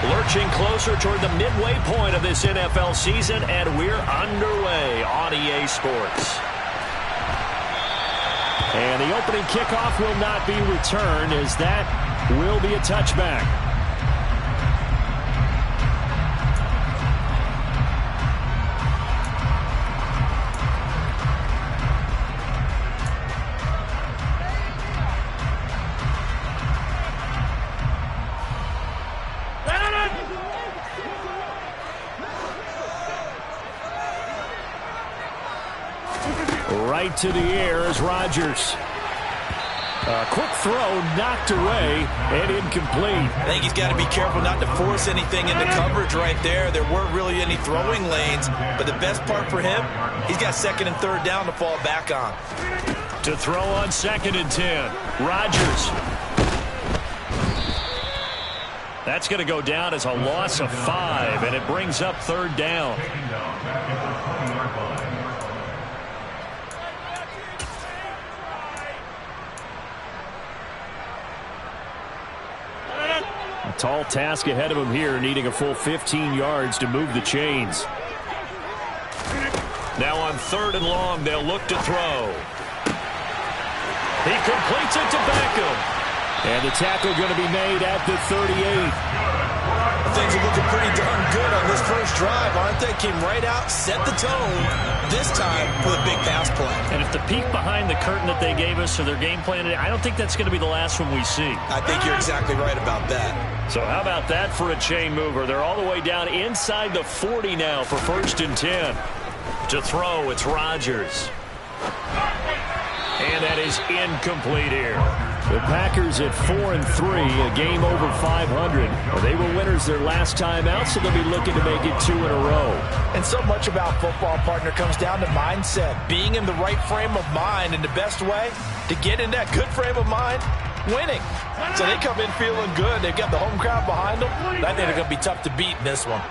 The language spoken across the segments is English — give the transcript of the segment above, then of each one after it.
Lurching closer toward the midway point of this NFL season, and we're underway on EA Sports. And the opening kickoff will not be returned, as that will be a touchback. Right to the air is Rodgers. A quick throw knocked away and incomplete. I think he's got to be careful not to force anything into coverage right there. There weren't really any throwing lanes, but the best part for him, he's got second and third down to fall back on. To throw on 2nd and 10, Rodgers. That's going to go down as a loss of 5, and it brings up 3rd down. A tall task ahead of him here, needing a full 15 yards to move the chains. Now on 3rd and long, they'll look to throw. He completes it to Beckham. And the tackle going to be made at the 38. Things are looking pretty darn good on this first drive, aren't they? Came right out, set the tone, this time with a big pass play. And if the peek behind the curtain that they gave us or their game plan, I don't think that's going to be the last one we see. I think you're exactly right about that. So how about that for a chain mover? They're all the way down inside the 40 now for 1st and 10. To throw, it's Rodgers. And that is incomplete here. The Packers at 4-3, a game over 500. They were winners their last time out, so they'll be looking to make it 2 in a row. And so much about football, partner, comes down to mindset. Being in the right frame of mind, and the best way to get in that good frame of mind, winning. So they come in feeling good. They've got the home crowd behind them. I think they're going to be tough to beat in this one.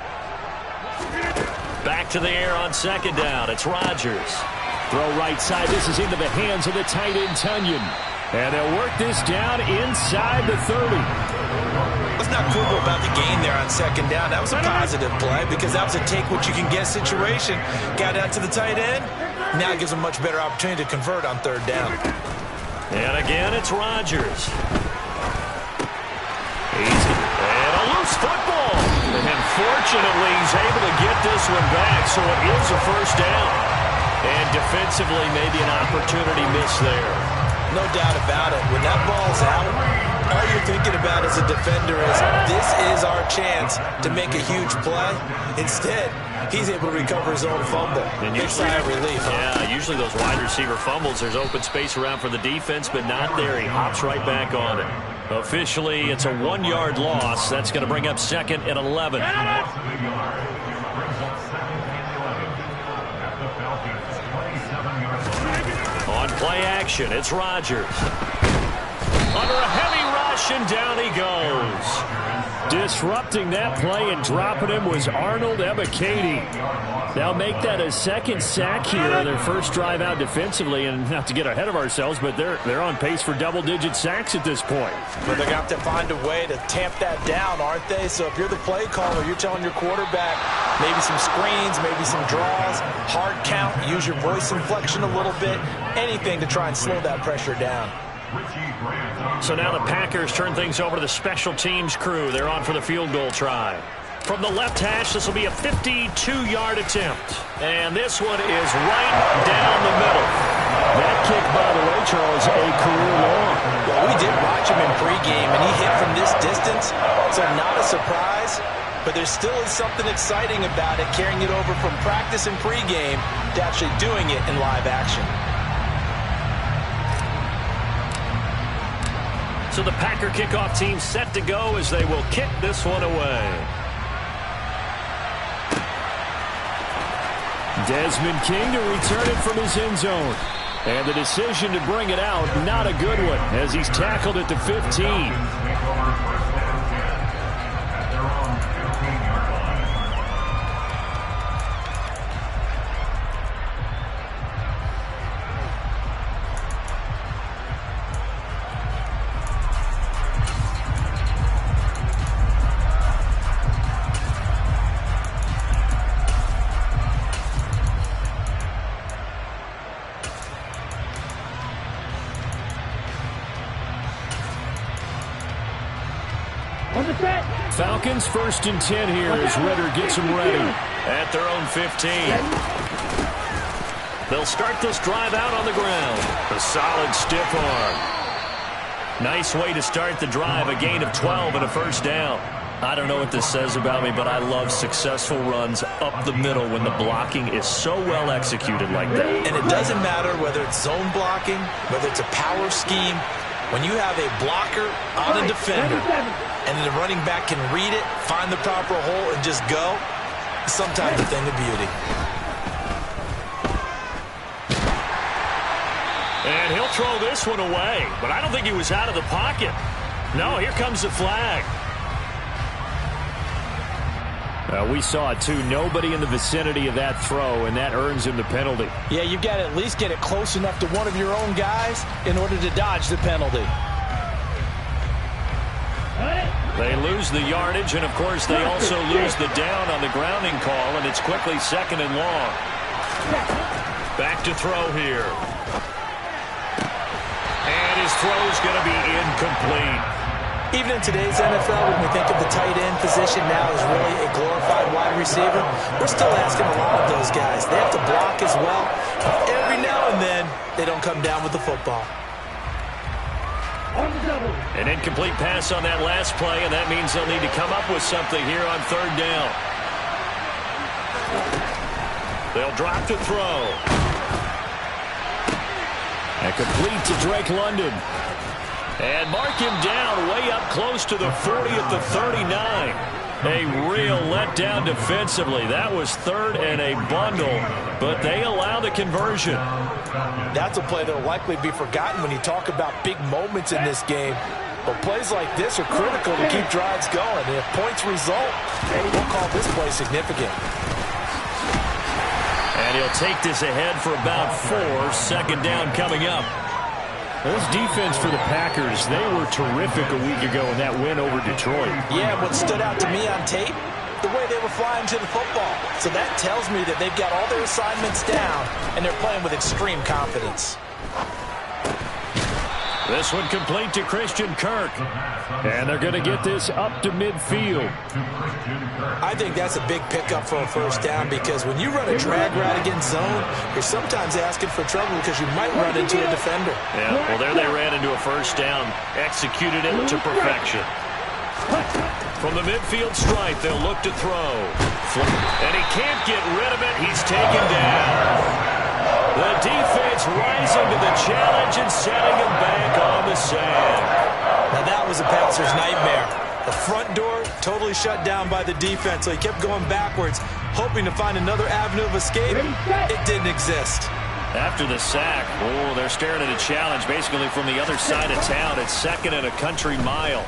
Back to the air on 2nd down. It's Rodgers. Throw right side. This is into the hands of the tight end, Tunyon. And they'll work this down inside the 30. What's not cool about the gain there on 2nd down? That was a positive play because that was a take-what-you-can-get situation. Got out to the tight end. Now it gives them a much better opportunity to convert on 3rd down. And again, it's Rodgers. And a loose football. And fortunately, he's able to get this one back, so it is a 1st down. And defensively, maybe an opportunity miss there. No doubt about it. When that ball's out, all you're thinking about as a defender is, this is our chance to make a huge play. Instead, he's able to recover his own fumble. And usually, sigh of relief. Yeah, usually those wide receiver fumbles, there's open space around for the defense, but not there. He hops right back on it. Officially, it's a 1-yard loss. That's going to bring up 2nd and 11. On play action, it's Rodgers. Under a heavy rush, and down he goes. Disrupting that play and dropping him was Arnold Ebiketie. They'll make that a 2nd sack here on their first drive out defensively, and not to get ahead of ourselves, but they're on pace for double-digit sacks at this point. But they're going to have to find a way to tamp that down, aren't they? So if you're the play caller, you're telling your quarterback maybe some screens, maybe some draws, hard count, use your voice inflection a little bit, anything to try and slow that pressure down. So now the Packers turn things over to the special teams crew. They're on for the field goal try. From the left hash, this will be a 52-yard attempt. And this one is right down the middle. That kick, by the way, Charles, a career long. Well, we did watch him in pregame, and he hit from this distance, so not a surprise. But there still is something exciting about it, carrying it over from practice and pregame to actually doing it in live action. So the Packer kickoff team set to go as they will kick this one away. Desmond King to return it from his end zone. And the decision to bring it out, not a good one, as he's tackled at the 15. Falcons 1st and 10 here as Ritter gets them ready at their own 15. They'll start this drive out on the ground. A solid stiff arm. Nice way to start the drive, a gain of 12 and a first down. I don't know what this says about me, but I love successful runs up the middle when the blocking is so well executed like that. And it doesn't matter whether it's zone blocking, whether it's a power scheme. When you have a blocker on a defender and the running back can read it, find the proper hole, and just go, sometimes a thing of beauty. And he'll throw this one away, but I don't think he was out of the pocket. No, here comes the flag. We saw it, too. Nobody in the vicinity of that throw, and that earns him the penalty. Yeah, you've got to at least get it close enough to one of your own guys in order to dodge the penalty. They lose the yardage, and, of course, they also lose the down on the grounding call, and it's quickly 2nd and long. Back to throw here. And his throw's going to be incomplete. Even in today's NFL, when we think of the tight end position now as really a glorified wide receiver, we're still asking a lot of those guys. They have to block as well. Every now and then, they don't come down with the football. An incomplete pass on that last play, and that means they'll need to come up with something here on 3rd down. They'll drop to throw. And complete to Drake London. And mark him down way up close to the 40 at the 39. A real letdown defensively. That was 3rd and a bundle, but they allow the conversion. That's a play that will likely be forgotten when you talk about big moments in this game. But plays like this are critical to keep drives going. And if points result, we'll call this play significant. And he'll take this ahead for about 4. 2nd down coming up. This defense for the Packers, they were terrific a week ago in that win over Detroit. Yeah, what stood out to me on tape, the way they were flying to the football. So that tells me that they've got all their assignments down, and they're playing with extreme confidence. This one complete to Christian Kirk. And they're going to get this up to midfield. I think that's a big pickup for a first down because when you run a drag route against zone, you're sometimes asking for trouble because you might run into a defender. Yeah, well, there they ran into a first down. Executed it to perfection. From the midfield stripe, they'll look to throw. And he can't get rid of it. He's taken down. The defense rising to the challenge and setting him back on the sand. Now that was a passer's nightmare. The front door totally shut down by the defense, so he kept going backwards, hoping to find another avenue of escape. It didn't exist. After the sack, oh, they're staring at a challenge basically from the other side of town. It's 2nd and a country mile.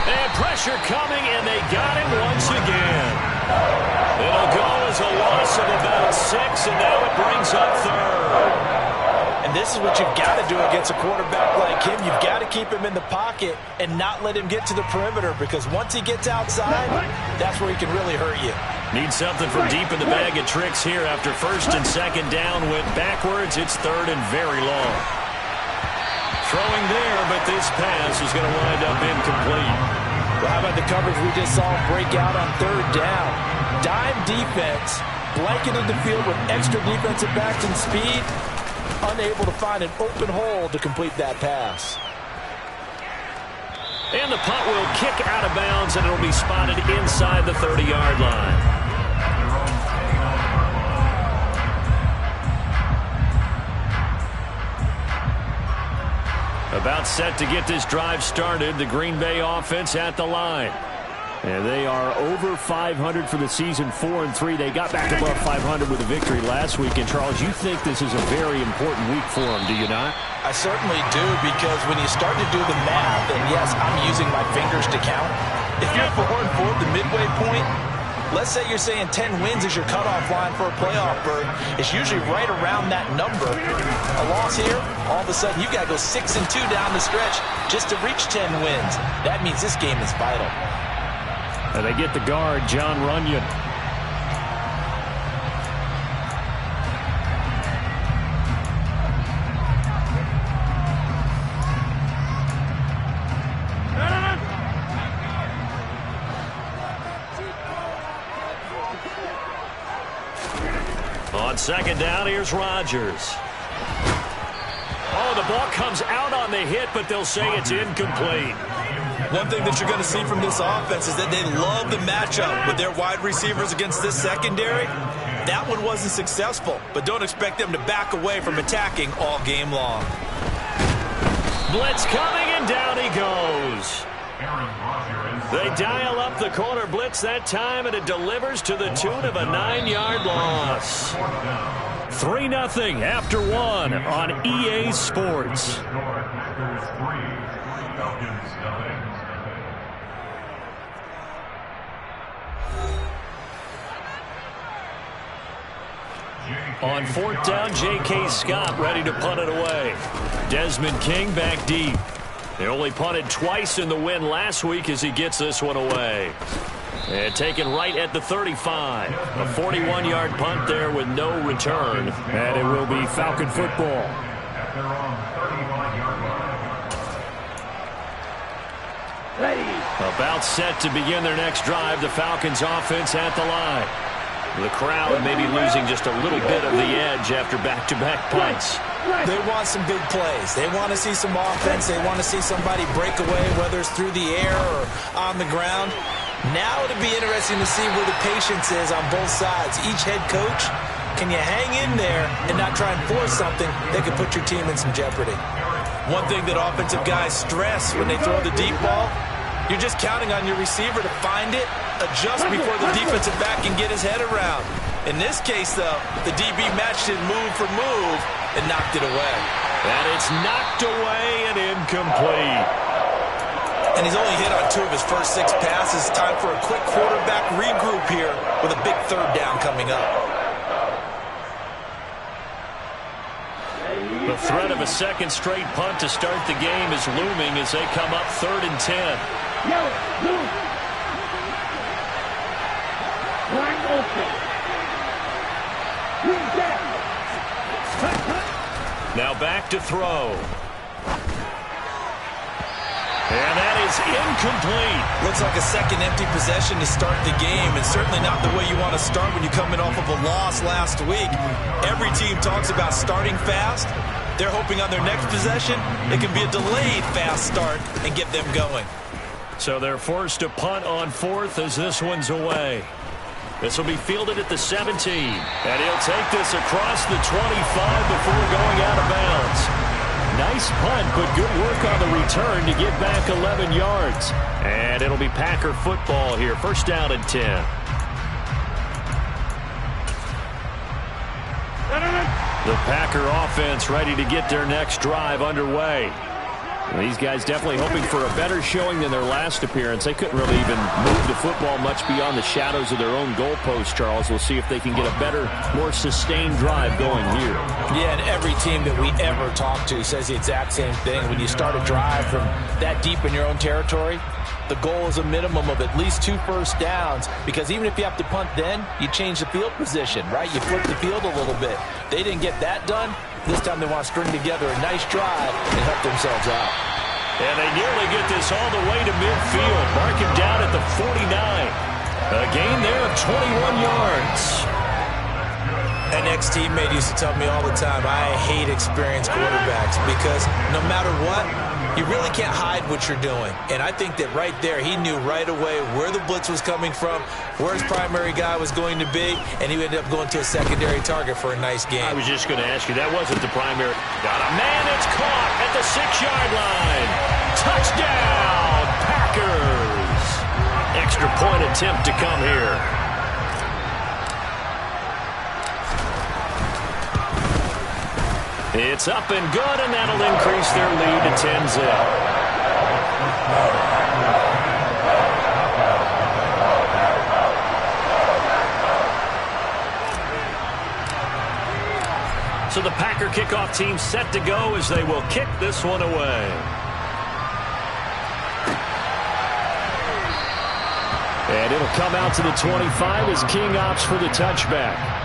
And pressure coming, and they got him once again. It'll go as a loss of about 6, and now it brings up 3rd. And this is what you've got to do against a quarterback like him. You've got to keep him in the pocket and not let him get to the perimeter because once he gets outside, that's where he can really hurt you. Need something from deep in the bag of tricks here after 1st and 2nd down went backwards. It's 3rd and very long. Throwing there, but this pass is going to wind up incomplete. Well, how about the coverage we just saw break out on 3rd down? Dime defense, blanketed the field with extra defensive backs and speed, unable to find an open hole to complete that pass. And the punt will kick out of bounds, and it'll be spotted inside the 30-yard line. About set to get this drive started, the Green Bay offense at the line. And they are over 500 for the season, 4-3. They got back above 500 with a victory last week. And, Charles, you think this is a very important week for them, do you not? I certainly do, because when you start to do the math, and yes, I'm using my fingers to count. If you're 4-4 at the midway point, let's say you're saying 10 wins is your cutoff line for a playoff berth. It's usually right around that number. A loss here, all of a sudden you got to go 6-2 down the stretch just to reach 10 wins. That means this game is vital. And they get the guard, John Runyon. second down, here's Rodgers. Oh, the ball comes out on the hit, but they'll say it's incomplete. One thing that you're going to see from this offense is that they love the matchup with their wide receivers against this secondary. That one wasn't successful, but don't expect them to back away from attacking all game long. Blitz coming, and down he goes. They dial up the corner blitz that time, and it delivers to the tune of a 9-yard loss. 3-0 after 1 on EA Sports. On fourth down, J.K. Scott ready to punt it away. Desmond King back deep. They only punted twice in the win last week as he gets this one away. And taken right at the 35. A 41-yard punt there with no return. And it will be Falcon football. About set to begin their next drive. The Falcons offense at the line. The crowd may be losing just a little bit of the edge after back-to-back punts. They want some big plays. They want to see some offense. They want to see somebody break away, whether it's through the air or on the ground. Now it'll be interesting to see where the patience is on both sides. Each head coach, can you hang in there and not try and force something that could put your team in some jeopardy? One thing that offensive guys stress when they throw the deep ball, you're just counting on your receiver to find it, adjust before the defensive back can get his head around. In this case, though, the DB matched it move for move and knocked it away. And it's knocked away and incomplete. And he's only hit on 2 of his first 6 passes. Time for a quick quarterback regroup here with a big third down coming up. The threat of a second straight punt to start the game is looming as they come up 3rd and 10. Now back to throw. And that is incomplete. Looks like a second empty possession to start the game, and certainly not the way you want to start when you come in off of a loss last week. Every team talks about starting fast. They're hoping on their next possession it can be a delayed fast start and get them going. So they're forced to punt on 4th as this one's away. This will be fielded at the 17. And he'll take this across the 25 before going out of bounds. Nice punt, but good work on the return to get back 11 yards. And it'll be Packer football here. 1st down and 10. The Packer offense ready to get their next drive underway. These guys definitely hoping for a better showing than their last appearance. They couldn't really even move the football much beyond the shadows of their own goalpost, Charles. We'll see if they can get a better, more sustained drive going here. Yeah, and every team that we ever talk to says the exact same thing. When you start a drive from that deep in your own territory, the goal is a minimum of at least 2 first downs, because even if you have to punt then, you change the field position, right? You flip the field a little bit. They didn't get that done. This time they want to string together a nice drive and help themselves out. And they nearly get this all the way to midfield. Mark him down at the 49. A gain there of 21 yards. An ex-teammate used to tell me all the time, I hate experienced quarterbacks because no matter what, you really can't hide what you're doing. And I think that right there, he knew right away where the blitz was coming from, where his primary guy was going to be, and he ended up going to a secondary target for a nice game. I was just going to ask you, that wasn't the primary. Got a man that's caught at the 6-yard line. Touchdown, Packers. Extra point attempt to come here. It's up and good, and that'll increase their lead to 10-zip. So the Packer kickoff team set to go as they will kick this one away. And it'll come out to the 25 as King opts for the touchback.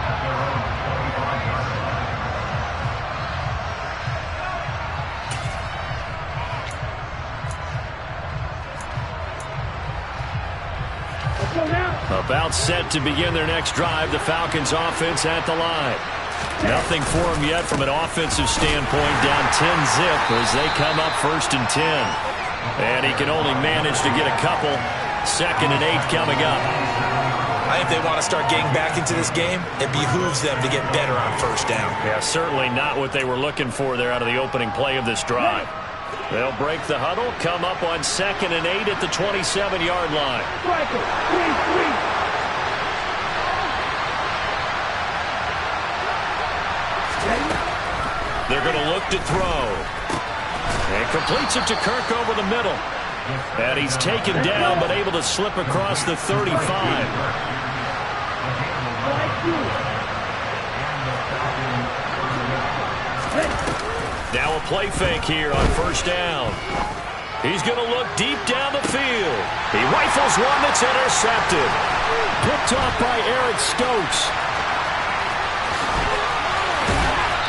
About set to begin their next drive, the Falcons offense at the line. Nothing for him yet from an offensive standpoint. Down 10-zip as they come up 1st and 10. And he can only manage to get a couple. 2nd and 8 coming up. I think they want to start getting back into this game. It behooves them to get better on 1st down. Yeah, certainly not what they were looking for there out of the opening play of this drive. They'll break the huddle, come up on 2nd and 8 at the 27-yard line. They're going to look to throw. And completes it to Kirk over the middle. And he's taken down but able to slip across the 35. Now a play fake here on 1st down. He's going to look deep down the field. He rifles one that's intercepted. Picked off by Eric Stokes.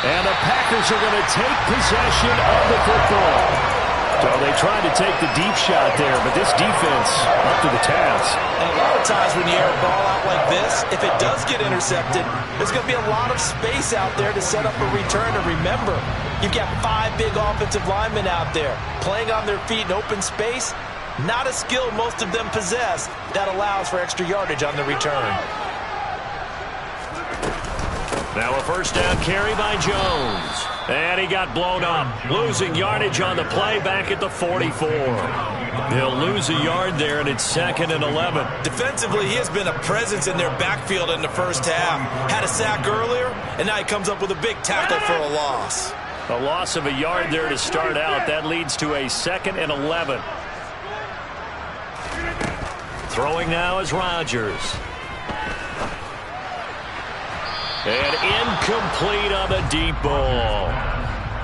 And the Packers are going to take possession of the football. So they tried to take the deep shot there, but this defense up to the task. And a lot of times when you air a ball out like this, if it does get intercepted, there's going to be a lot of space out there to set up a return. And remember, you've got 5 big offensive linemen out there playing on their feet in open space. Not a skill most of them possess that allows for extra yardage on the return. Now a 1st down carry by Jones. And he got blown up. Losing yardage on the play back at the 44. They'll lose a yard there, and it's 2nd and 11. Defensively, he has been a presence in their backfield in the 1st half. Had a sack earlier, and now he comes up with a big tackle for a loss. A loss of a yard there to start out. That leads to a 2nd and 11. Throwing now is Rodgers. And incomplete on the deep ball.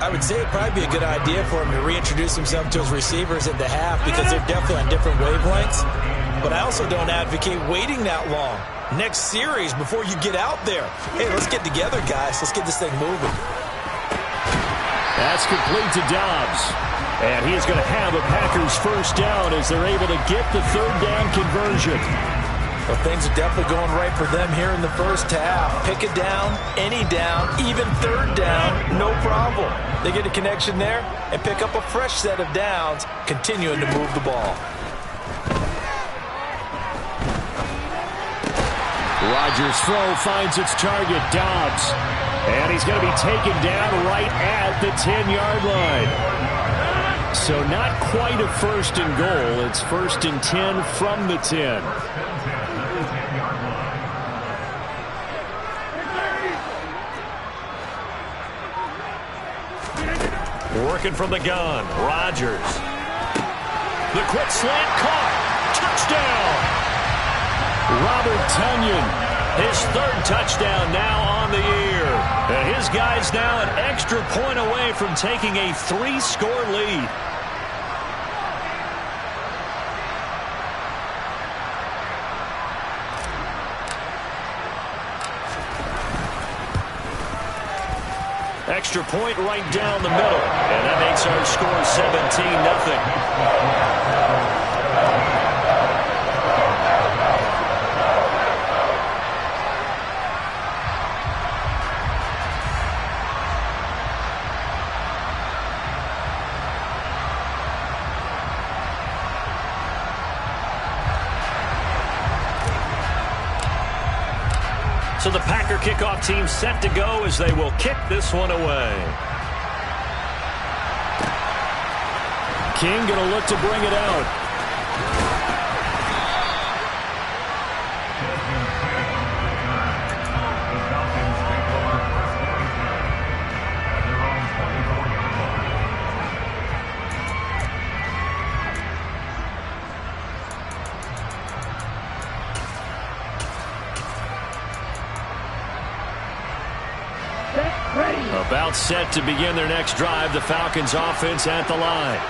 I would say it'd probably be a good idea for him to reintroduce himself to his receivers at the half because they're definitely on different wavelengths. But I also don't advocate waiting that long. Next series before you get out there. Hey, let's get together, guys. Let's get this thing moving. That's complete to Dobbs. And he is going to have a Packers 1st down as they're able to get the 3rd down conversion. Well, things are definitely going right for them here in the 1st half. Pick it down, any down, even 3rd down, no problem. They get a connection there and pick up a fresh set of downs, continuing to move the ball. Rodgers' throw finds its target, Dobbs. And he's going to be taken down right at the 10-yard line. So not quite a 1st and goal. It's 1st and 10 from the 10. Working from the gun, Rodgers. The quick slant caught. Touchdown. Robert Tonyan, his 3rd touchdown now on the year. And his guys now an extra point away from taking a 3-score lead. Extra point right down the middle. And that makes our score 17-0. So the Packer kickoff team set to go as they will kick this one away. King going to look to bring it out. About set to begin their next drive, the Falcons offense at the line.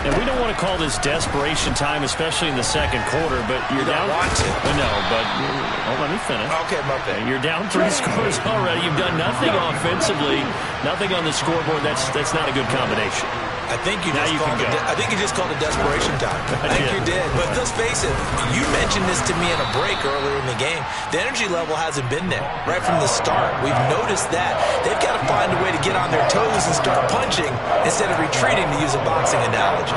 And we don't want to call this desperation time, especially in the 2nd quarter, but you're down. No, but let me finish. Okay, my bad. You're down 3 scores already. You've done nothing offensively, nothing on the scoreboard. That's not a good combination. I think you just called a desperation time. I think you did. But let's face it, you mentioned this to me in a break earlier in the game. The energy level hasn't been there right from the start. We've noticed that. They've got to find a way to get on their toes and start punching instead of retreating, to use a boxing analogy.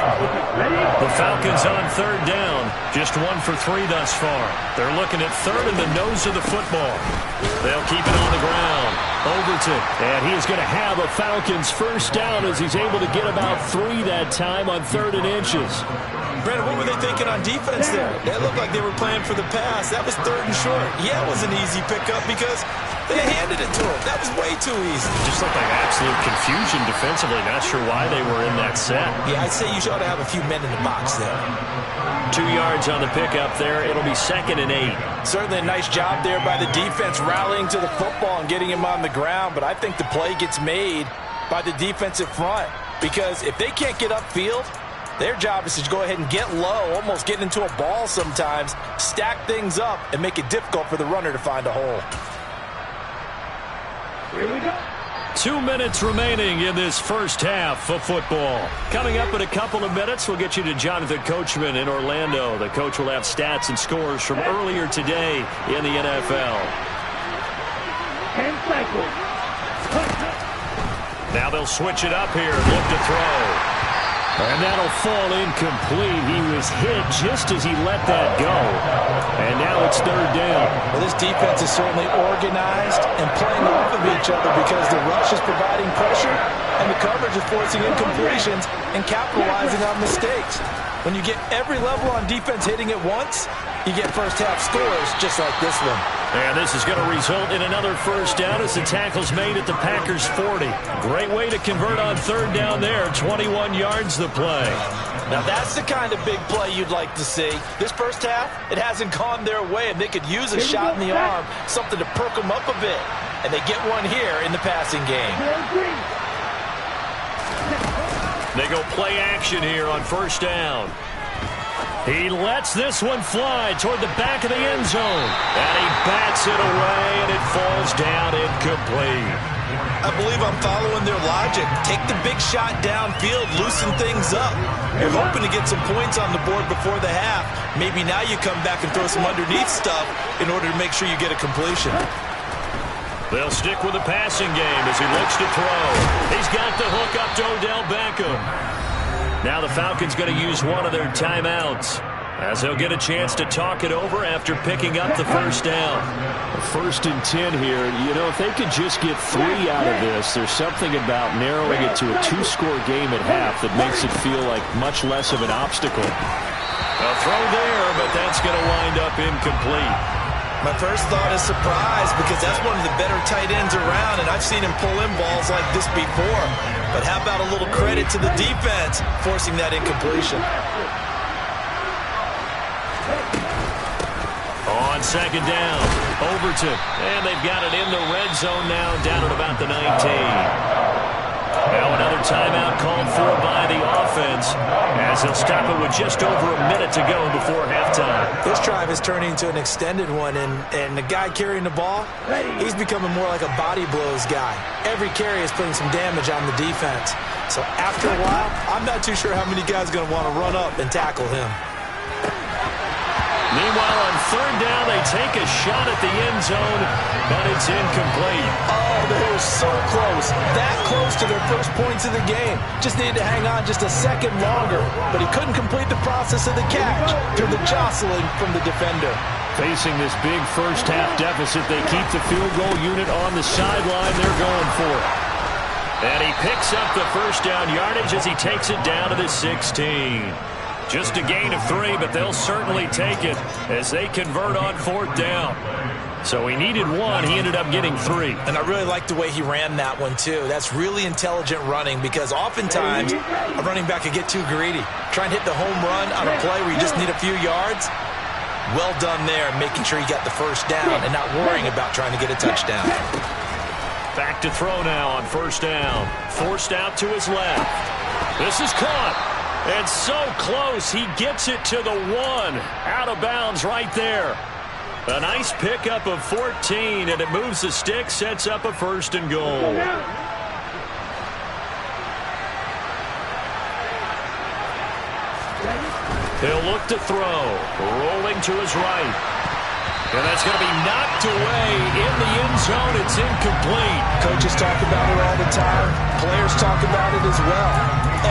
The Falcons on third down. Just 1 for 3 thus far. They're looking at third in the nose of the football. They'll keep it on the ground. Overton. And he is going to have a Falcons first down as he's able to get about 3 that time on 3rd and inches. Brandon, what were they thinking on defense there? That looked like they were playing for the pass. That was 3rd and short. Yeah, it was an easy pickup because they handed it to him. That was way too easy. Just looked like absolute confusion defensively. Not sure why they were in that set. Yeah, I'd say you ought to have a few men in the box there. 2 yards on the pickup there. It'll be 2nd and 8. Certainly a nice job there by the defense rallying to the football and getting him on the ground. But I think the play gets made by the defensive front because if they can't get upfield, their job is to go ahead and get low, almost get into a ball sometimes, stack things up, and make it difficult for the runner to find a hole. Here we go. 2 minutes remaining in this first half of football. Coming up in a couple of minutes, we'll get you to Jonathan Coachman in Orlando. The coach will have stats and scores from earlier today in the NFL. 10 cycles. Now they'll switch it up here. Look to throw. And that'll fall incomplete. He was hit just as he let that go. And now it's 3rd down. Well, this defense is certainly organized and playing off of each other because the rush is providing pressure and the coverage is forcing incompletions and capitalizing on mistakes. When you get every level on defense hitting at once, you get first half scores just like this one. And this is going to result in another first down as the tackle's made at the Packers' 40. Great way to convert on 3rd down there. 21 yards the play. Now that's the kind of big play you'd like to see. This first half, it hasn't gone their way, and they could use a shot in the arm, something to perk them up a bit. And they get one here in the passing game. They go play action here on 1st down. He lets this one fly toward the back of the end zone. And he bats it away, and it falls down incomplete. I believe I'm following their logic. Take the big shot downfield, loosen things up. You're hoping to get some points on the board before the half. Maybe now you come back and throw some underneath stuff in order to make sure you get a completion. They'll stick with the passing game as he looks to throw. He's got the hook up to Odell Beckham. Now the Falcons going to use one of their timeouts as they'll get a chance to talk it over after picking up the first down. 1st and 10 here. You know, if they could just get 3 out of this, there's something about narrowing it to a 2-score game at half that makes it feel like much less of an obstacle. A throw there, but that's going to wind up incomplete. My first thought is surprise because that's one of the better tight ends around, and I've seen him pull in balls like this before. But how about a little credit to the defense forcing that incompletion? On 2nd down, Overton. And they've got it in the red zone now, down at about the 19. Now another timeout called for by the offense as they'll stop it with just over a minute to go before halftime. This drive is turning into an extended one, and the guy carrying the ball, he's becoming more like a body blows guy. Every carry is putting some damage on the defense. So after a while, I'm not too sure how many guys are going to want to run up and tackle him. Meanwhile, on 3rd down, they take a shot at the end zone, but it's incomplete. Oh, they were so close. That close to their first points of the game. Just needed to hang on just a second longer, but he couldn't complete the process of the catch through the jostling from the defender. Facing this big first half deficit, they keep the field goal unit on the sideline. They're going for it. And he picks up the first down yardage as he takes it down to the 16. Just a gain of 3, but they'll certainly take it as they convert on 4th down. So he needed 1. He ended up getting 3. And I really like the way he ran that one, too. That's really intelligent running because oftentimes a running back could get too greedy. Try and hit the home run on a play where you just need a few yards. Well done there, making sure you got the first down and not worrying about trying to get a touchdown. Back to throw now on 1st down. Forced out to his left. This is caught. And so close, he gets it to the 1. Out of bounds right there. A nice pickup of 14, and it moves the stick, sets up a 1st and goal. He'll look to throw. Rolling to his right. And that's going to be knocked away in the end zone. It's incomplete. Coaches talk about it all the time. Players talk about it as well.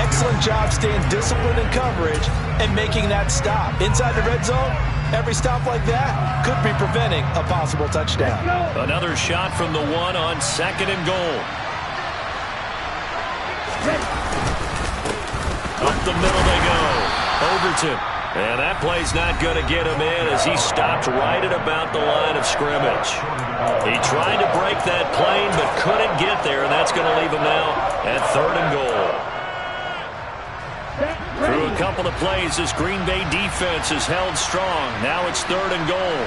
Excellent job staying disciplined in coverage and making that stop. Inside the red zone, every stop like that could be preventing a possible touchdown. Another shot from the one on 2nd and goal. Up the middle they go. Overton. And that play's not going to get him in as he stopped right at about the line of scrimmage. He tried to break that plane but couldn't get there, and that's going to leave him now at 3rd and goal. Through a couple of plays, this Green Bay defense is held strong. Now it's 3rd and goal.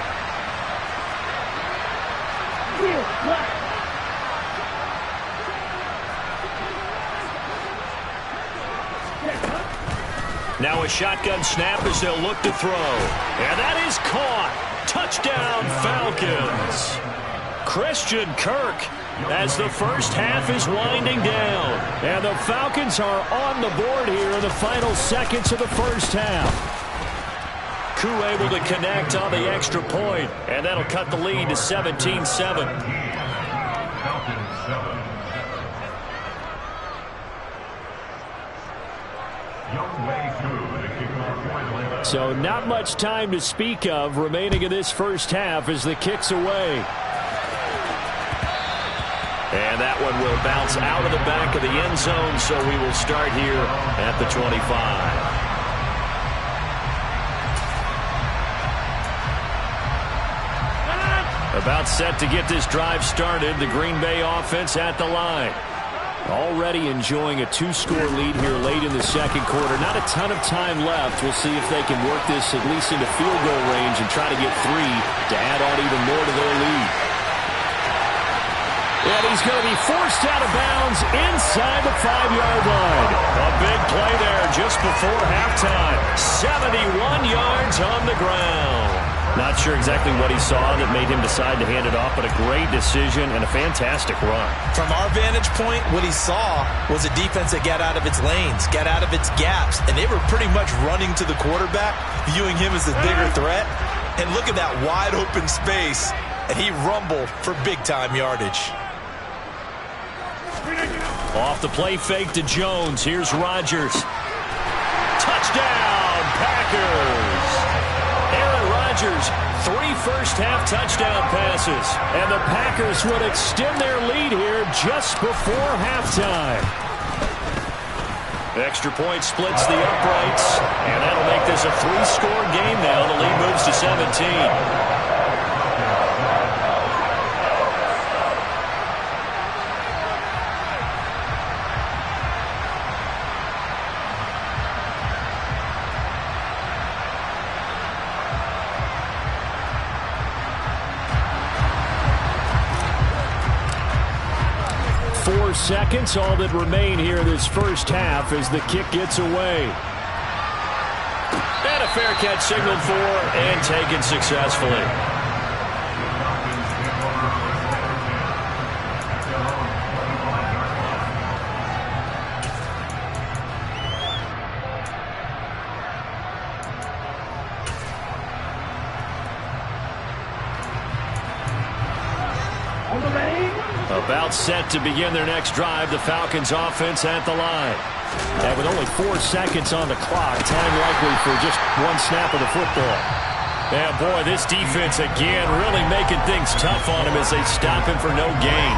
Now a shotgun snap as they'll look to throw. And that is caught. Touchdown, Falcons. Christian Kirk as the first half is winding down. And the Falcons are on the board here in the final seconds of the first half. Koo able to connect on the extra point, and that'll cut the lead to 17-7. So not much time to speak of remaining in this first half as the kick's away. And that one will bounce out of the back of the end zone, so we will start here at the 25. About set to get this drive started, the Green Bay offense at the line. Already enjoying a 2-score lead here late in the second quarter. Not a ton of time left. We'll see if they can work this at least into field goal range and try to get 3 to add on even more to their lead. And he's going to be forced out of bounds inside the 5-yard line. A big play there just before halftime. 71 yards on the ground. Not sure exactly what he saw that made him decide to hand it off, but a great decision and a fantastic run. From our vantage point, what he saw was a defense that got out of its lanes, got out of its gaps, and they were pretty much running to the quarterback, viewing him as the bigger threat. And look at that wide open space, and he rumbled for big-time yardage. Off the play fake to Jones. Here's Rodgers. Touchdown, Packers. Aaron Rodgers, 3 first-half touchdown passes. And the Packers would extend their lead here just before halftime. Extra point splits the uprights. And that'll make this a 3-score game now. The lead moves to 17. 4 seconds, all that remain here in this first half as the kick gets away. And a fair catch signaled for and taken successfully. About set to begin their next drive, the Falcons offense at the line. And with only 4 seconds on the clock, time likely for just 1 snap of the football. And boy, this defense again really making things tough on him as they stop him for no gain.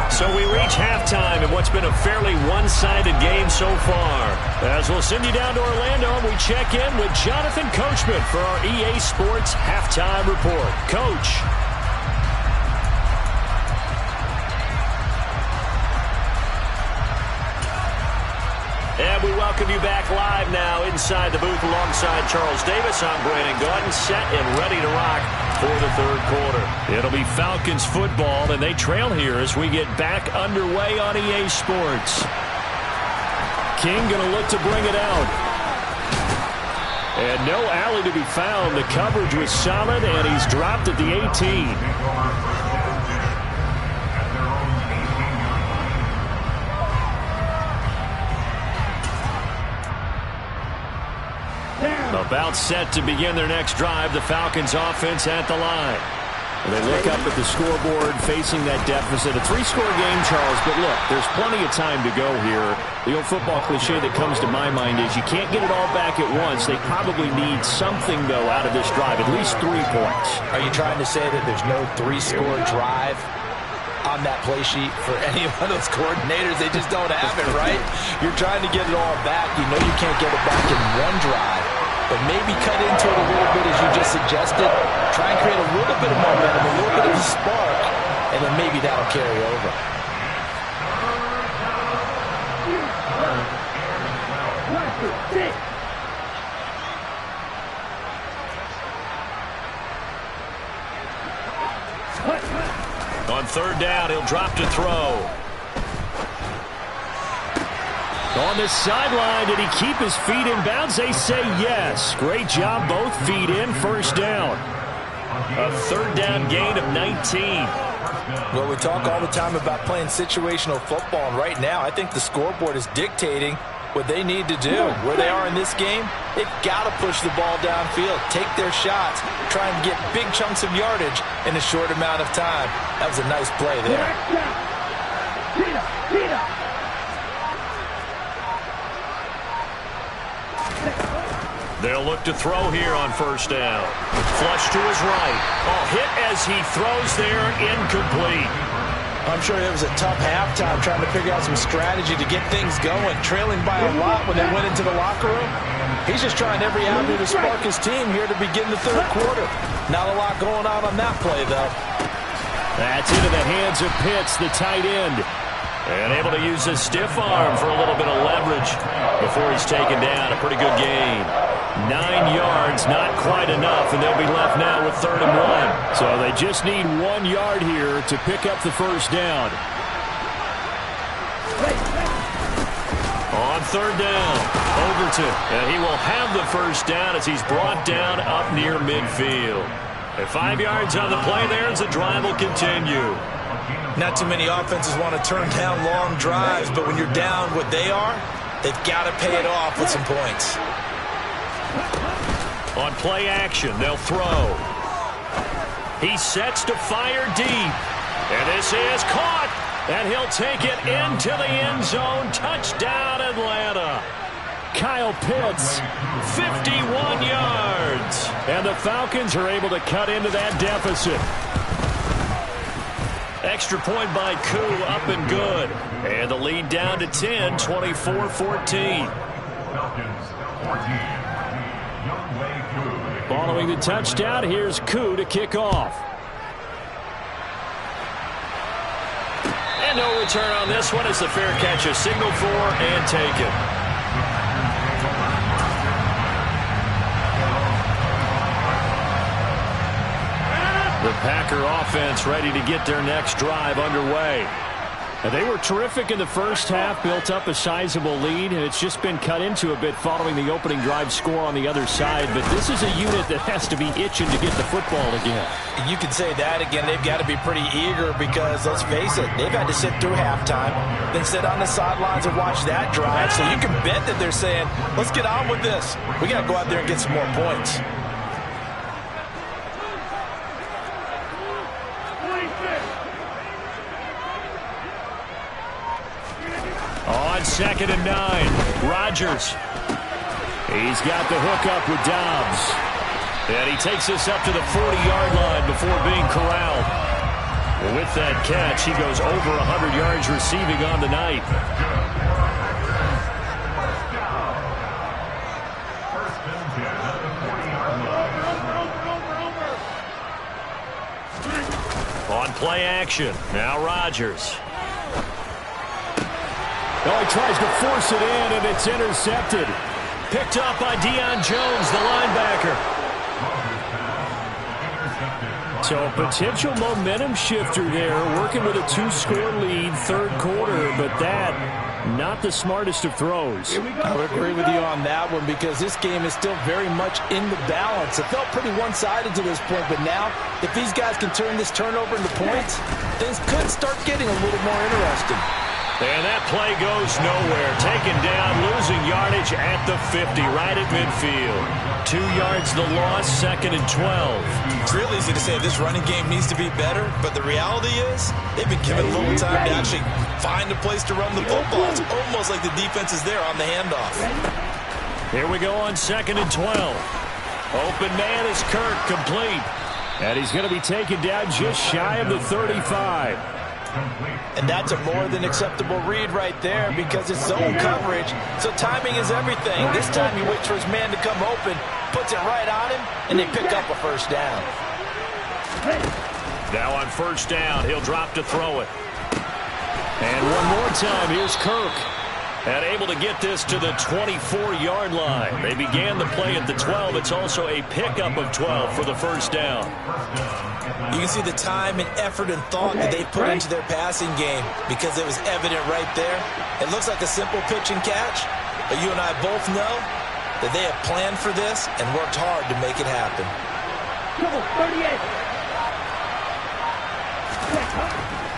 So we reach halftime in what's been a fairly one-sided game so far. As we'll send you down to Orlando, and we check in with Jonathan Coachman for our EA Sports Halftime Report. Coach. And we welcome you back live now inside the booth alongside Charles Davis. I'm Brandon Gordon, set and ready to rock for the third quarter. It'll be Falcons football, and they trail here as we get back underway on EA Sports. King going to look to bring it out. And no alley to be found. The coverage was solid, and he's dropped at the 18. About set to begin their next drive, the Falcons offense at the line. They look up at the scoreboard facing that deficit. A 3-score game, Charles, but look, there's plenty of time to go here. The old football cliche that comes to my mind is you can't get it all back at once. They probably need something, though, out of this drive, at least 3 points. Are you trying to say that there's no 3-score drive on that play sheet for any one of those coordinators? They just don't have it, right? You're trying to get it all back. You know you can't get it back in one drive. But maybe cut into it a little bit as you just suggested. Try and create a little bit of momentum, a little bit of a spark, and then maybe that'll carry over. On 3rd down, he'll drop to throw. On the sideline, did he keep his feet in bounds? They say yes. Great job, both feet in, 1st down. A 3rd down gain of 19. Well, we talk all the time about playing situational football, and right now I think the scoreboard is dictating what they need to do. Where they are in this game, they've got to push the ball downfield, take their shots, try and get big chunks of yardage in a short amount of time. That was a nice play there. They'll look to throw here on 1st down. Flush to his right. Oh, hit as he throws there, incomplete. I'm sure it was a tough halftime trying to figure out some strategy to get things going, trailing by a lot when they went into the locker room. He's just trying every avenue to spark his team here to begin the 3rd quarter. Not a lot going on that play, though. That's into the hands of Pitts, the tight end. And able to use his stiff arm for a little bit of leverage before he's taken down. A pretty good gain. 9 yards, not quite enough, and they'll be left now with 3rd and 1. So they just need 1 yard here to pick up the 1st down. On 3rd down, Overton, and he will have the 1st down as he's brought down up near midfield. And 5 yards on the play there as the drive will continue. Not too many offenses want to turn down long drives, but when you're down what they are, they've got to pay it off with some points. On play action, they'll throw. He sets to fire deep. And this is caught. And he'll take it into the end zone. Touchdown, Atlanta. Kyle Pitts, 51 yards. And the Falcons are able to cut into that deficit. Extra point by Koo, up and good. And the lead down to 10, 24-14. Following the touchdown, here's Koo to kick off. And no return on this one as the fair catch is signaled for and taken. The Packer offense ready to get their next drive underway. And they were terrific in the first half, built up a sizable lead, and it's just been cut into a bit following the opening drive score on the other side. But this is a unit that has to be itching to get the football again. You can say that again. They've got to be pretty eager because, let's face it, they've had to sit through halftime, then sit on the sidelines and watch that drive. So you can bet that they're saying, let's get on with this. We got to go out there and get some more points. On 2nd and 9, Rodgers. He's got the hook up with Dobbs. And he takes us up to the 40-yard line before being corralled. And with that catch, he goes over 100 yards receiving on the night. On play action, now Rodgers. Oh, he tries to force it in, and it's intercepted. Picked up by Deion Jones, the linebacker. So a potential momentum shifter there, working with a 2-score lead, 3rd quarter, but that, not the smartest of throws. I would agree with you on that one because this game is still very much in the balance. It felt pretty one-sided to this point, but now, if these guys can turn this turnover into points, things could start getting a little more interesting. And that play goes nowhere. Taken down, losing yardage at the 50, right at midfield. 2 yards the loss, 2nd and 12. It's real easy to say this running game needs to be better, but the reality is they've been given little time to actually find a place to run the football. It's almost like the defense is there on the handoff. Here we go on 2nd and 12. Open man is Kirk, complete. And he's going to be taken down just shy of the 35. And that's a more than acceptable read right there because it's zone coverage, so timing is everything. This time he waits for his man to come open, puts it right on him, and they pick up a first down. Now on first down, he'll drop to throw it. And one more time, here's Kirk. And able to get this to the 24-yard line. They began the play at the 12. It's also a pickup of 12 for the first down. You can see the time and effort and thought that they put into their passing game because it was evident right there. It looks like a simple pitch and catch, but you and I both know that they have planned for this and worked hard to make it happen. 38.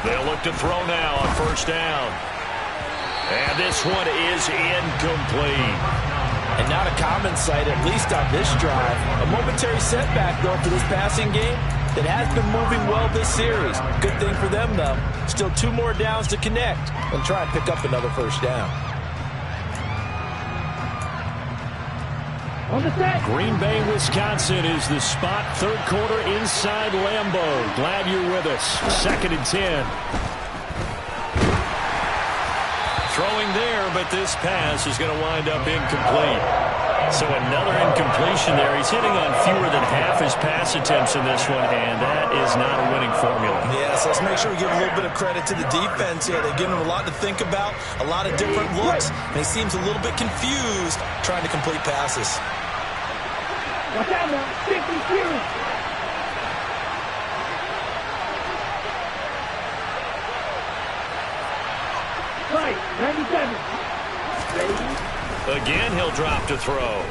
They'll look to throw now on first down. And this one is incomplete. And not a common sight, at least on this drive. A momentary setback, though, for this passing game that has been moving well this series. Good thing for them, though. Still 2 more downs to connect and try and pick up another first down. On the set. Green Bay, Wisconsin is the spot. 3rd quarter inside Lambeau. Glad you're with us. 2nd and 10. Throwing there, but this pass is going to wind up incomplete. So another incompletion there. He's hitting on fewer than half his pass attempts in this one, and that is not a winning formula. Yes, let's make sure we give a little bit of credit to the defense here. They've given him a lot to think about, a lot of different looks, and he seems a little bit confused trying to complete passes. Watch out now. 52. Right, 97. Again, he'll drop to throw.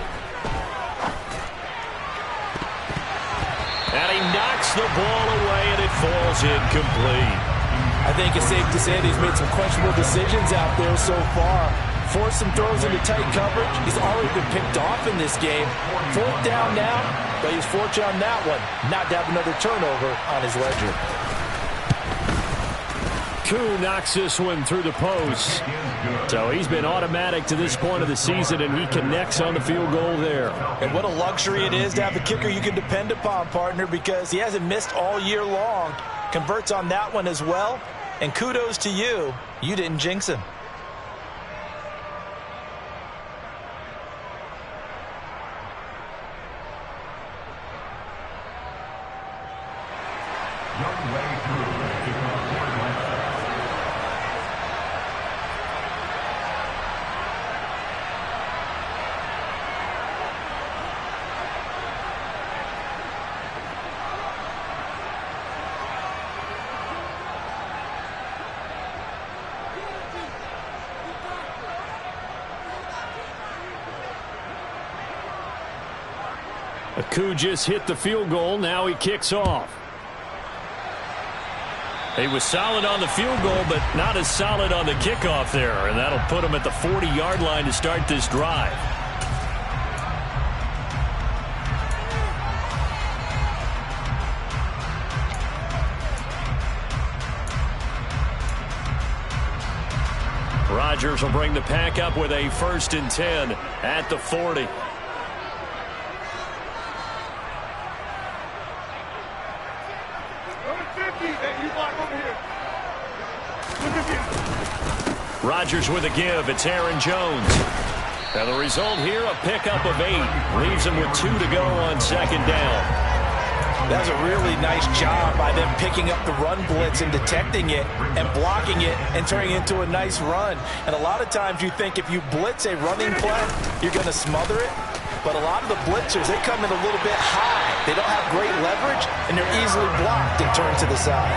And he knocks the ball away, and it falls incomplete. I think it's safe to say that he's made some questionable decisions out there so far. Forced some throws into tight coverage. He's already been picked off in this game. 4th down now, but he's fortunate on that one not to have another turnover on his ledger. Koo knocks this one through the post. So he's been automatic to this point of the season, and he connects on the field goal there. And what a luxury it is to have a kicker you can depend upon, partner, because he hasn't missed all year long. Converts on that one as well. And kudos to you. You didn't jinx him. Koo just hit the field goal. Now he kicks off. He was solid on the field goal, but not as solid on the kickoff there. And that'll put him at the 40-yard line to start this drive. Rodgers will bring the pack up with a 1st and 10 at the 40. Rodgers with a give. It's Aaron Jones. And the result here, a pickup of 8. Leaves him with 2 to go on 2nd down. That's a really nice job by them picking up the run blitz and detecting it and blocking it and turning it into a nice run. And a lot of times you think if you blitz a running play, you're going to smother it. But a lot of the blitzers, they come in a little bit high. They don't have great leverage, and they're easily blocked and turned to the side.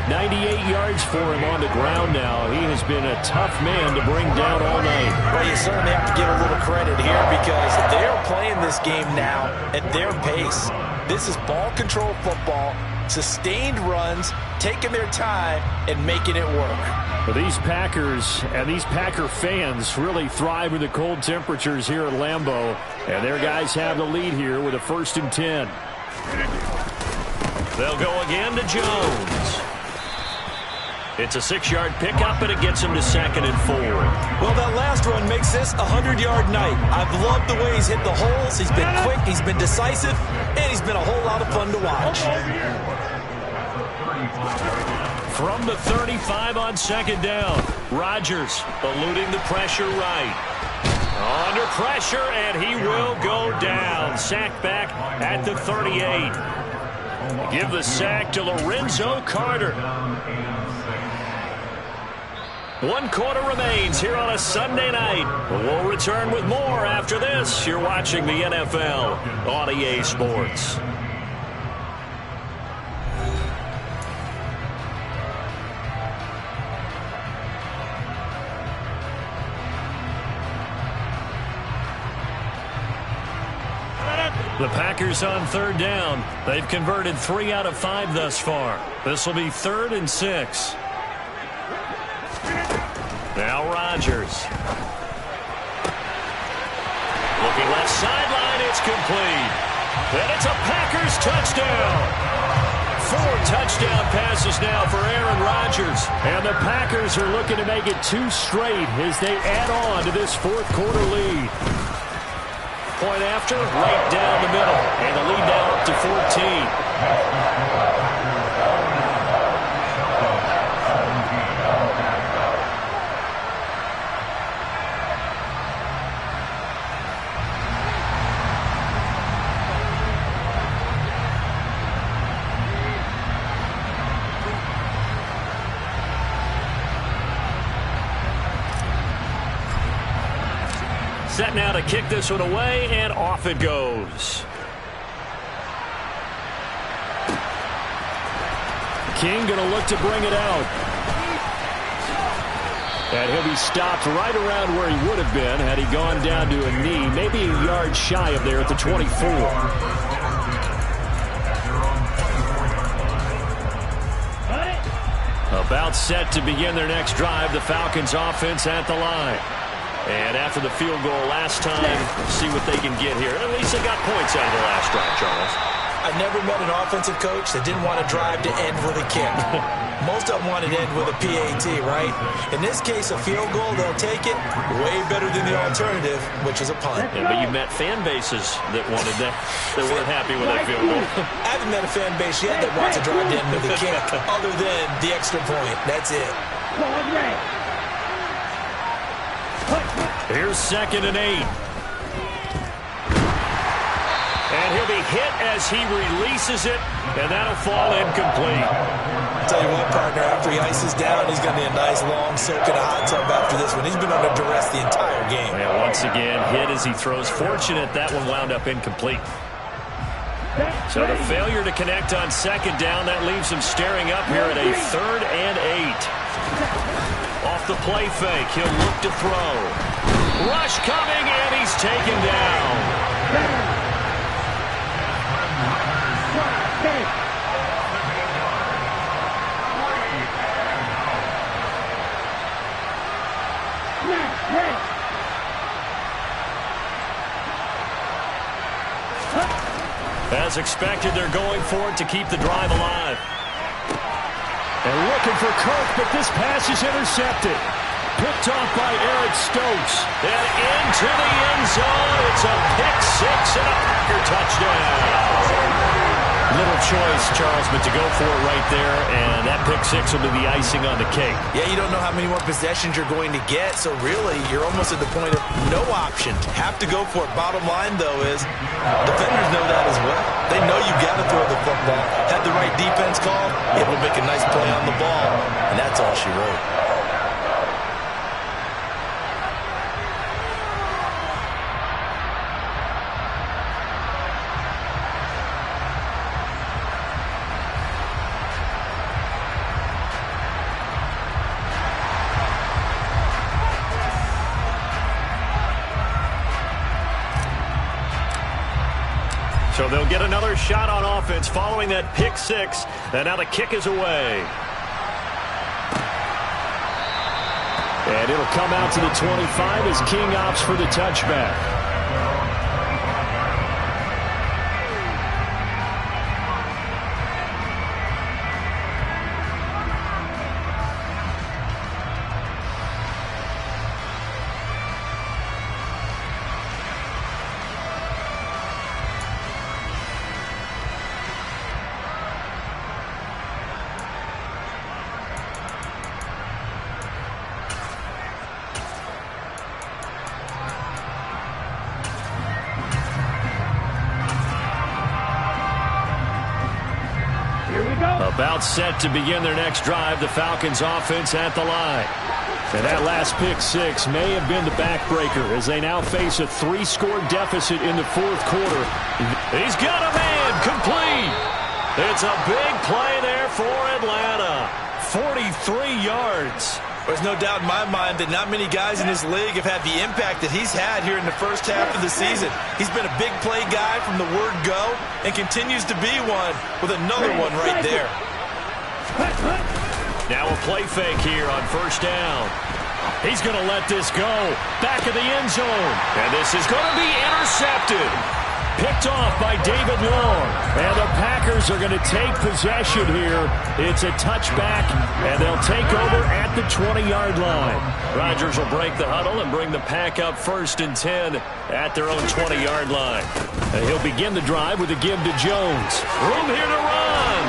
98 yards for him on the ground now. He has been a tough man to bring down all night. Well, you certainly have to give a little credit here because they're playing this game now at their pace. This is ball control football, sustained runs, taking their time, and making it work. But these Packers and these Packer fans really thrive in the cold temperatures here at Lambeau. And their guys have the lead here with a 1st and 10. They'll go again to Jones. It's a 6-yard pickup, and it gets him to 2nd and 4. Well, that last run makes this a 100-yard night. I've loved the way he's hit the holes. He's been quick, he's been decisive, and he's been a whole lot of fun to watch. From the 35 on 2nd down, Rodgers eluding the pressure right. Under pressure, and he will go down. Sacked back at the 38. Give the sack to Lorenzo Carter. 1 quarter remains here on a Sunday night. We'll return with more after this. You're watching the NFL on EA Sports. The Packers on 3rd down. They've converted 3 out of 5 thus far. This will be 3rd and 6. Now Rodgers. Looking left sideline, it's complete. And it's a Packers touchdown. 4 touchdown passes now for Aaron Rodgers. And the Packers are looking to make it 2 straight as they add on to this 4th quarter lead. Point after, right down the middle. And the lead now up to 14. Set now to kick this one away, and off it goes. King going to look to bring it out. And he'll be stopped right around where he would have been had he gone down to a knee, maybe a yard shy of there at the 24. About set to begin their next drive, the Falcons offense at the line. And after the field goal last time, see what they can get here. At least they got points out of the last drive, Charles. I've never met an offensive coach that didn't want to drive to end with a kick. Most of them wanted to end with a PAT, right? In this case, a field goal, they'll take it. Way better than the alternative, which is a punt. Yeah, but you met fan bases that wanted that, that weren't happy with that field goal. I haven't met a fan base yet that wants to drive to end with a kick, other than the extra point. That's it. Here's 2nd and 8. And he'll be hit as he releases it, and that'll fall incomplete. I'll tell you what, partner, after he ices down, he's going to need a nice long soak in a hot tub after this one. He's been under duress the entire game. And once again, hit as he throws. Fortunate that one wound up incomplete. So the failure to connect on 2nd down, that leaves him staring up here at a 3rd and 8. Off the play fake, he'll look to throw. Rush coming, and he's taken down. As expected, they're going for it to keep the drive alive. And looking for Kirk, but this pass is intercepted. Picked off by Eric Stokes. And into the end zone. It's a pick-6 and a Packer touchdown. Little choice, Charles, but to go for it right there, and that pick-6 will be the icing on the cake. Yeah, you don't know how many more possessions you're going to get, so really, you're almost at the point of no option. Have to go for it. Bottom line, though, is defenders know that as well. They know you've got to throw the football. Had the right defense call, able to make a nice play on the ball, and that's all she wrote. So they'll get another shot on offense following that pick six. And now the kick is away. And it'll come out to the 25 as King opts for the touchback. About set to begin their next drive, the Falcons offense at the line. And that last pick six may have been the backbreaker as they now face a 3-score deficit in the fourth quarter. He's got a man complete. It's a big play there for Atlanta. 43 yards. There's no doubt in my mind that not many guys in this league have had the impact that he's had here in the first half of the season. He's been a big play guy from the word go and continues to be one with another one right there. Now a play fake here on first down. He's going to let this go. Back of the end zone. And this is going to be intercepted. Picked off by David Long. And the Packers are going to take possession here. It's a touchback, and they'll take over at the 20-yard line. Rodgers will break the huddle and bring the Pack up 1st and 10 at their own 20-yard line. And he'll begin the drive with a give to Jones. Room here to run.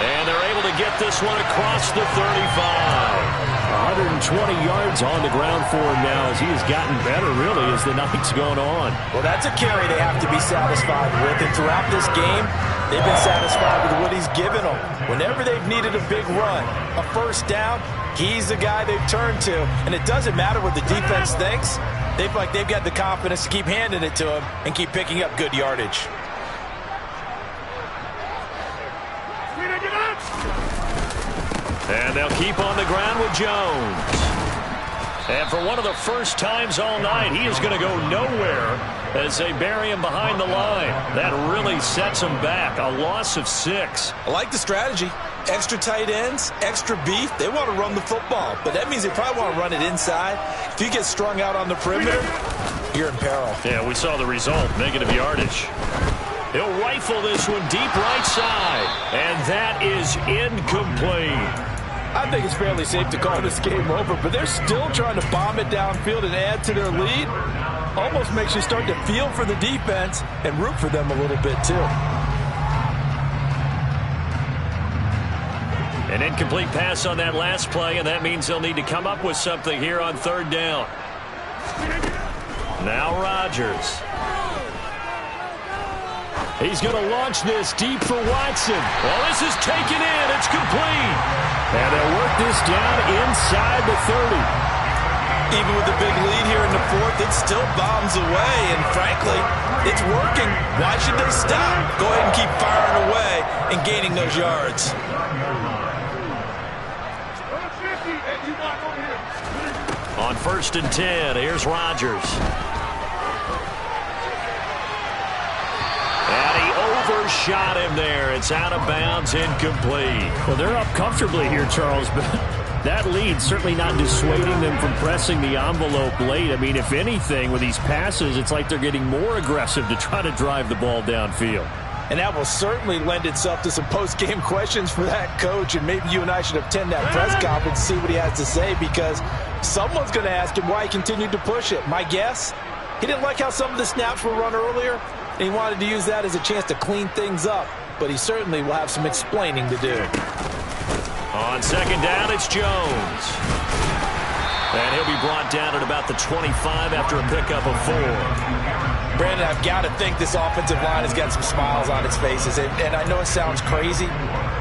And they're able to get this one across the 35. 120 yards on the ground for him now as he has gotten better, really, as the night's gone on. Well, that's a carry they have to be satisfied with. And throughout this game, they've been satisfied with what he's given them. Whenever they've needed a big run, a first down, he's the guy they've turned to. And it doesn't matter what the defense thinks. They feel like they've got the confidence to keep handing it to him and keep picking up good yardage. And they'll keep on the ground with Jones. And for one of the first times all night, he is going to go nowhere as they bury him behind the line. That really sets him back. A loss of 6. I like the strategy. Extra tight ends, extra beef. They want to run the football, but that means they probably want to run it inside. If you get strung out on the perimeter, you're in peril. Yeah, we saw the result. Negative yardage. He'll rifle this one deep right side. And that is incomplete. I think it's fairly safe to call this game over, but they're still trying to bomb it downfield and add to their lead. Almost makes you start to feel for the defense and root for them a little bit, too. An incomplete pass on that last play, and that means they'll need to come up with something here on 3rd down. Now Rodgers. He's going to launch this deep for Watson. Well, this is taken in. It's complete. And they'll work this down inside the 30. Even with the big lead here in the 4th, it still bombs away. And frankly, it's working. Why should they stop? Go ahead and keep firing away and gaining those yards. On 1st and 10, here's Rodgers. And he overshot him there. It's out of bounds, incomplete. Well, they're up comfortably here, Charles, but that lead certainly not dissuading them from pressing the envelope late. I mean, if anything, with these passes, it's like they're getting more aggressive to try to drive the ball downfield. And that will certainly lend itself to some post-game questions for that coach, and maybe you and I should attend that press conference and see what he has to say, because someone's going to ask him why he continued to push it. My guess, he didn't like how some of the snaps were run earlier, and he wanted to use that as a chance to clean things up, but he certainly will have some explaining to do. On 2nd down, it's Jones. And he'll be brought down at about the 25 after a pickup of 4. Brandon, I've got to think this offensive line has got some smiles on its faces. And I know it sounds crazy,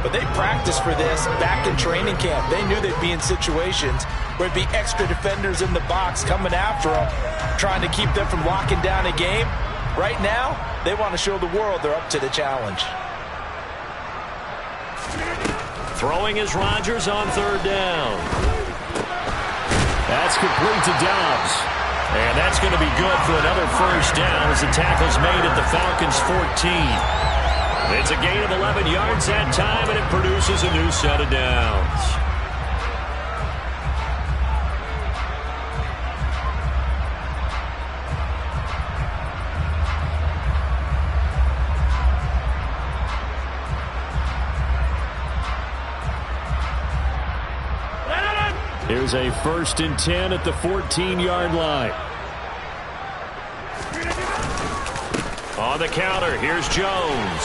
but they practiced for this back in training camp. They knew they'd be in situations where it'd be extra defenders in the box coming after them, trying to keep them from locking down a game. Right now, they want to show the world they're up to the challenge. Throwing is Rodgers on 3rd down. That's complete to Dobbs. And that's going to be good for another first down as the tackle's made at the Falcons' 14. It's a gain of 11 yards that time, and it produces a new set of downs. Here's a 1st and 10 at the 14-yard line. On the counter, here's Jones.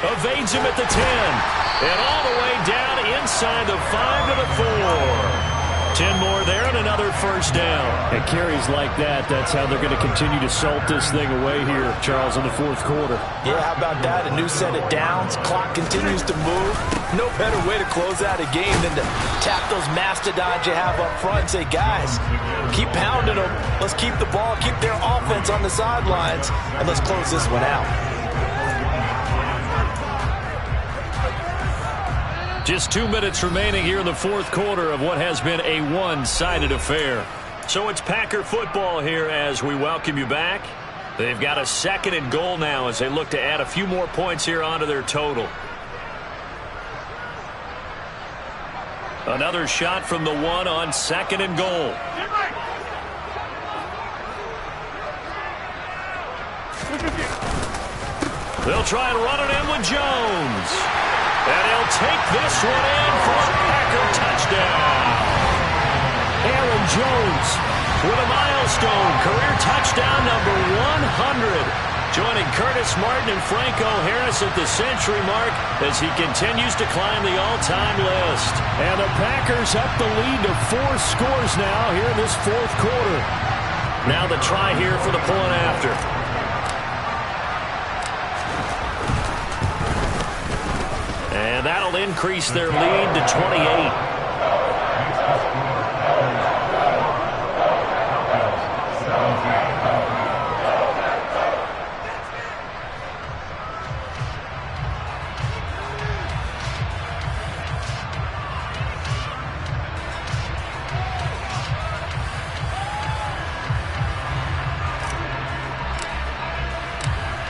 Evades him at the 10. And all the way down inside the 5 to the 4. 10 more there and another first down. And carries like that, that's how they're going to continue to salt this thing away here, Charles, in the 4th quarter. Yeah, how about that? A new set of downs. Clock continues to move. No better way to close out a game than to tap those mastodons you have up front and say, guys, keep pounding them. Let's keep the ball, keep their offense on the sidelines, and let's close this one out. Just 2 minutes remaining here in the 4th quarter of what has been a one-sided affair. So it's Packer football here as we welcome you back. They've got a 2nd and goal now as they look to add a few more points here onto their total. Another shot from the 1 on 2nd and goal. They'll try and run it in with Jones. And he'll take this one in for a Packer touchdown. Aaron Jones with a milestone career touchdown number 100. Joining Curtis Martin and Franco Harris at the century mark as he continues to climb the all-time list. And the Packers up the lead to 4 scores now here in this 4th quarter. Now the try here for the point after. And that'll increase their lead to 28.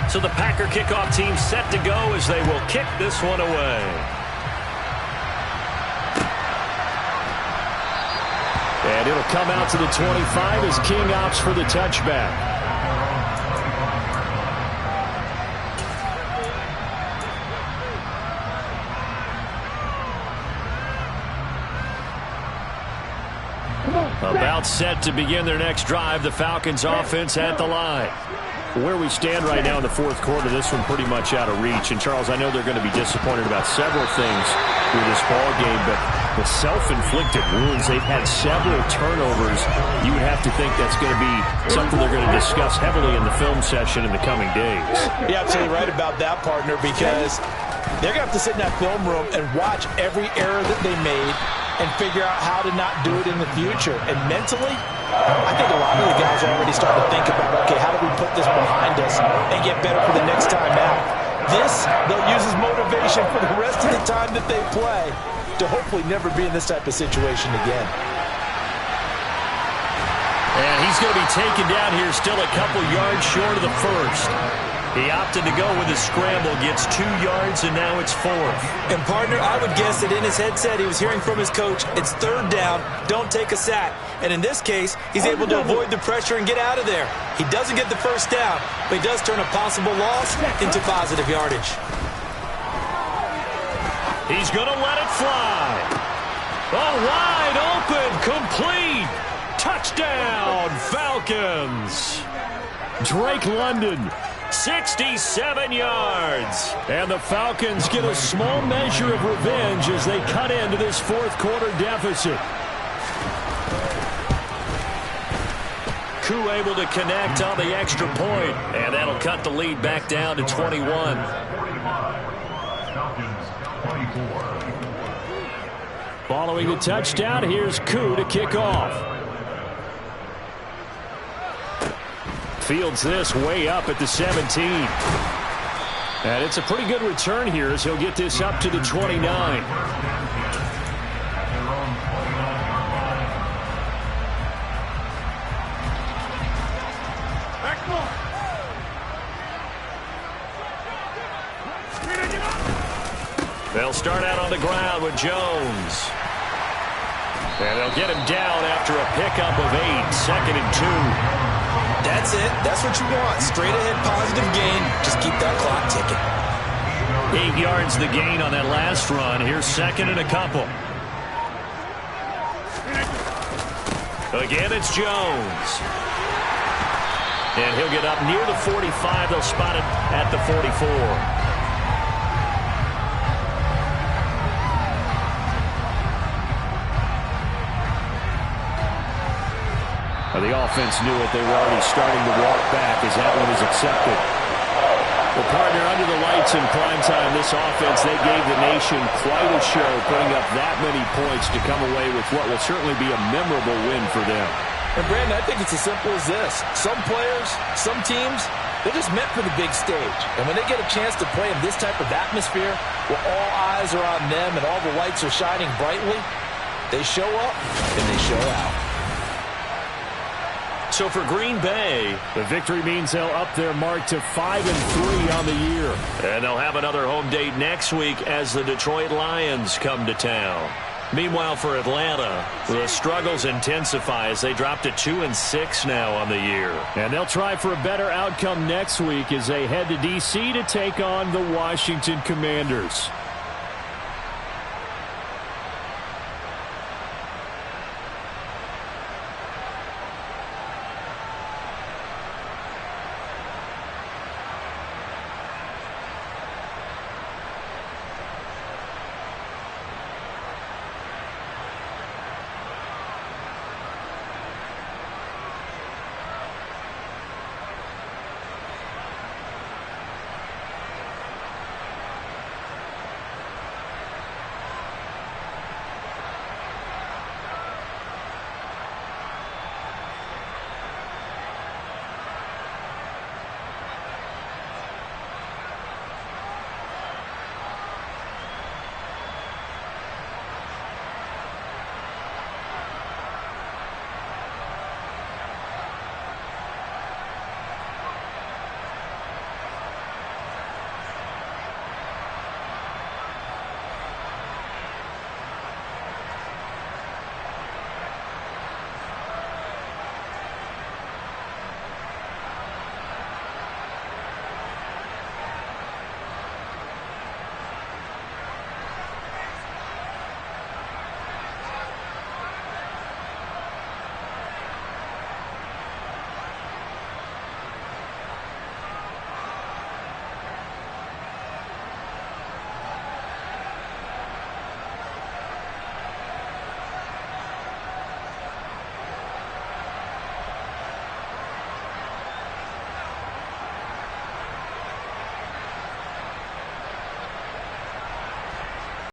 So the Packer kickoff team set to go as they will kick this one away. And it'll come out to the 25 as King opts for the touchback. About set to begin their next drive, the Falcons offense at the line. Where we stand right now in the 4th quarter, this one pretty much out of reach. And, Charles, I know they're going to be disappointed about several things through this ball game, but the self-inflicted wounds, they've had several turnovers. You would have to think that's going to be something they're going to discuss heavily in the film session in the coming days. You're absolutely right about that, partner, because they're going to have to sit in that film room and watch every error that they made and figure out how to not do it in the future. And mentally, I think a lot of the guys are already starting to think about, okay, how do we put this behind us and get better for the next time out? This, they'll use as motivation for the rest of the time that they play to hopefully never be in this type of situation again. And he's going to be taken down here still a couple yards short of the first. He opted to go with a scramble, gets 2 yards, and now it's 4th. And, partner, I would guess that in his headset he was hearing from his coach, it's 3rd down, don't take a sack. And in this case, he's able to avoid the pressure and get out of there. He doesn't get the first down, but he does turn a possible loss into positive yardage. He's going to let it fly. Oh, wide open, complete. Touchdown, Falcons. Drake London. 67 yards. And the Falcons get a small measure of revenge as they cut into this 4th quarter deficit. Koo able to connect on the extra point, and that'll cut the lead back down to 21. Following the touchdown, here's Koo to kick off. Fields this way up at the 17. And it's a pretty good return here as he'll get this up to the 29. They'll start out on the ground with Jones. And they'll get him down after a pickup of 8, 2nd and 2. That's it. That's what you want. Straight ahead positive gain. Just keep that clock ticking. 8 yards the gain on that last run. Here's 2nd and a couple. Again, it's Jones. And he'll get up near the 45. They'll spot it at the 44. The offense knew it. They were already starting to walk back as that one was accepted. Well, partner, under the lights in prime time, this offense, they gave the nation quite a show, putting up that many points to come away with what will certainly be a memorable win for them. And, Brandon, I think it's as simple as this. Some players, some teams, they're just meant for the big stage. And when they get a chance to play in this type of atmosphere where all eyes are on them and all the lights are shining brightly, they show up and they show out. So for Green Bay, the victory means they'll up their mark to 5-3 on the year. And they'll have another home date next week as the Detroit Lions come to town. Meanwhile, for Atlanta, the struggles intensify as they drop to 2-6 now on the year. And they'll try for a better outcome next week as they head to D.C. to take on the Washington Commanders.